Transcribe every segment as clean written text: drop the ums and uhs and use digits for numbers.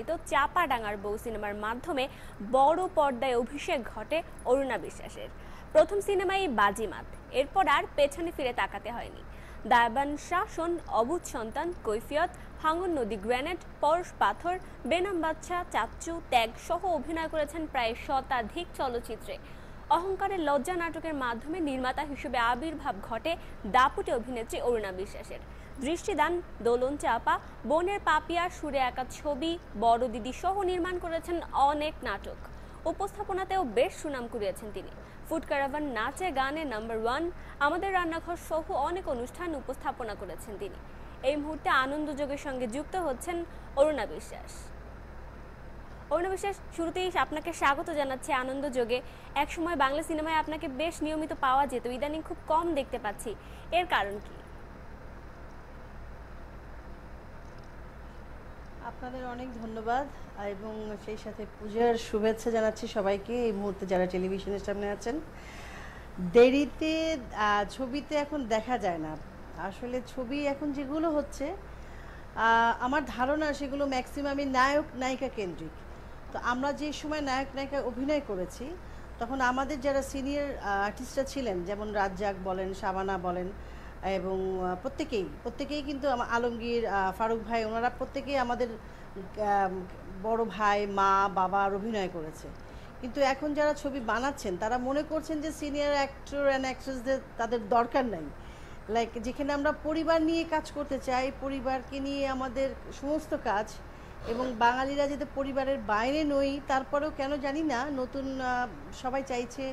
পরিচালিত চাপাডাঙ্গার বউ সিনেমার মাধ্যমে বড় পর্দায় অভিষেক ঘটে অরুণা বিশ্বাসের। প্রথম সিনেমাই বাজিমাত, এরপর আর পেছনে ফিরে তাকাতে হয়নি। দায়বান শাসন, অবুঝ সন্তান, কৈফিয়ত, ভাঙন নদী, গ্রেনেড, পরশ পাথর, বেনাম বাদশা, চাচ্চু, ত্যাগ সহ অভিনয় করেছেন প্রায় শতাধিক চলচ্চিত্রে। অহংকারের লজ্জা নাটকের মাধ্যমে নির্মাতা হিসেবে আবির্ভাব ঘটে দাপুটে অভিনেত্রী অরুণা বিশ্বাসের। দৃষ্টিদান, দোলন চাপা, বনের পাপিয়া, সুরে একা ছবি, বড় দিদি সহ নির্মাণ করেছেন অনেক নাটক। উপস্থাপনাতেও বেশ সুনাম কুড়িয়েছেন তিনি। ফুড ক্যারাভান, নাচে গানে নাম্বার 1, আমাদের রান্নাঘর সহ অনেক অনুষ্ঠান উপস্থাপনা করেছেন তিনি। এই মুহূর্তে আনন্দযোগের সঙ্গে যুক্ত হচ্ছেন অরুণা বিশ্বাস। অরুণা বিশ্বাস, শুরুতেই আপনাকে স্বাগত জানাচ্ছি আনন্দযোগে। একসময় বাংলা সিনেমায় আপনাকে বেশ নিয়মিত পাওয়া যেত, ইদানিং খুব কম দেখতে পাচ্ছি, এর কারণ কি? আপনাদের অনেক ধন্যবাদ এবং সেই সাথে পূজার শুভেচ্ছা জানাচ্ছি সবাইকে। এই মুহূর্তে যারা টেলিভিশনের সামনে আছেন, দেরিতে ছবিতে এখন দেখা যায় না। আসলে ছবি এখন যেগুলো হচ্ছে আমার ধারণা সেগুলো ম্যাক্সিমামই নায়ক নায়িকা কেন্দ্রিক। তো আমরা যে সময় নায়ক নায়িকা অভিনয় করেছি তখন আমাদের যারা সিনিয়র আর্টিস্টরা ছিলেন, যেমন রাজ্জাক বলেন, শাবানা বলেন, এবং প্রত্যেকেই কিন্তু আলমগীর, ফারুক ভাই, ওনারা প্রত্যেকেই আমাদের বড় ভাই, মা, বাবার অভিনয় করেছে। কিন্তু এখন যারা ছবি বানাচ্ছেন তারা মনে করছেন যে সিনিয়র অ্যাক্টর অ্যান্ড অ্যাক্ট্রেসদের তাদের দরকার নাই। লাইক যেখানে আমরা পরিবার নিয়ে কাজ করতে চাই, পরিবারকে নিয়ে আমাদের সমস্ত কাজ, এবং বাঙালিরা যাতে পরিবারের বাইরে নই, তারপরেও কেন জানি না নতুন সবাই চাইছে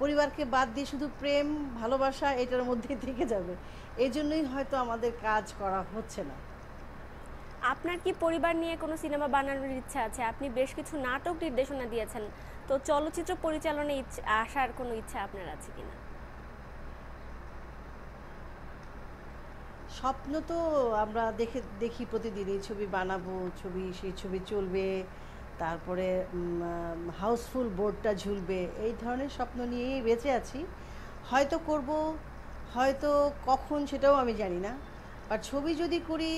পরিবারকে বাদ দিয়ে শুধু প্রেম ভালোবাসা এটার মধ্যেই থেকে যাবে। এই জন্যই হয়তো আমাদের কাজ করা হচ্ছে না। আপনার কি পরিবার নিয়ে কোনো সিনেমা বানানোর ইচ্ছা আছে? আপনি বেশ কিছু নাটক নির্দেশনা দিয়েছেন, তো চলচ্চিত্র পরিচালনায় আসার কোনো ইচ্ছা আপনার আছে কিনা? স্বপ্ন তো আমরা দেখি প্রতিদিনই, ছবি বানাবো, সেই ছবি চলবে, তারপরে হাউসফুল বোর্ডটা ঝুলবে, এই ধরনের স্বপ্ন নিয়েই বেঁচে আছি। হয়তো করব, হয়তো কখন সেটাও আমি জানি না। আর ছবি যদি করি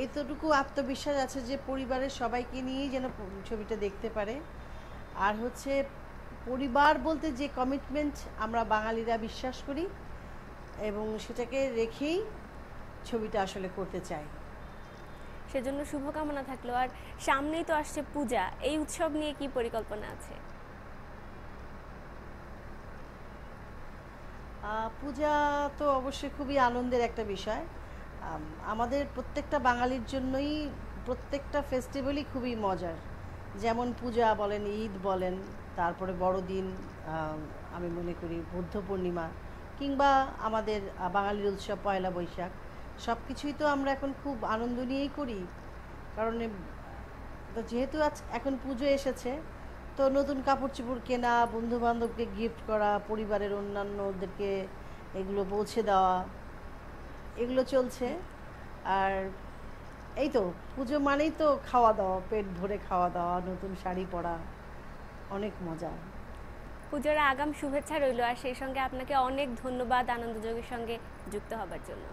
এতটুকু আত্মবিশ্বাস আছে যে পরিবারের সবাইকে নিয়েই যেন ছবিটা দেখতে পারে। আর হচ্ছে পরিবার বলতে যে কমিটমেন্ট আমরা বাঙালিরা বিশ্বাস করি, এবং সেটাকে রেখেই ছবিটা আসলে করতে চাই। সেজন্য শুভকামনা থাকলো। আর সামনেই তো আসছে পূজা, এই উৎসব নিয়ে কি পরিকল্পনা আছে? পূজা তো অবশ্যই খুবই আনন্দের একটা বিষয়। আমাদের প্রত্যেকটা বাঙালির জন্যই প্রত্যেকটা ফেস্টিভ্যালই খুবই মজার। যেমন পূজা বলেন, ঈদ বলেন, তারপরে বড়দিন, আমি মনে করি বুদ্ধ পূর্ণিমা, কিংবা আমাদের বাঙালির উৎসব পয়লা বৈশাখ, সব কিছুই তো আমরা এখন খুব আনন্দ নিয়েই করি। কারণ যেহেতু এখন পুজো এসেছে, তো নতুন কাপড় চোপড় কেনা, বন্ধুবান্ধবকে গিফট করা, পরিবারের অন্যান্যদেরকে এগুলো পৌঁছে দেওয়া, এগুলো চলছে। আর এই তো পুজো মানেই তো খাওয়া দাওয়া, পেট ভরে খাওয়া দাওয়া, নতুন শাড়ি পরা, অনেক মজা। পূজার আগাম শুভেচ্ছা রইল, আর সেই সঙ্গে আপনাকে অনেক ধন্যবাদ আনন্দযোগের সঙ্গে যুক্ত হবার জন্য।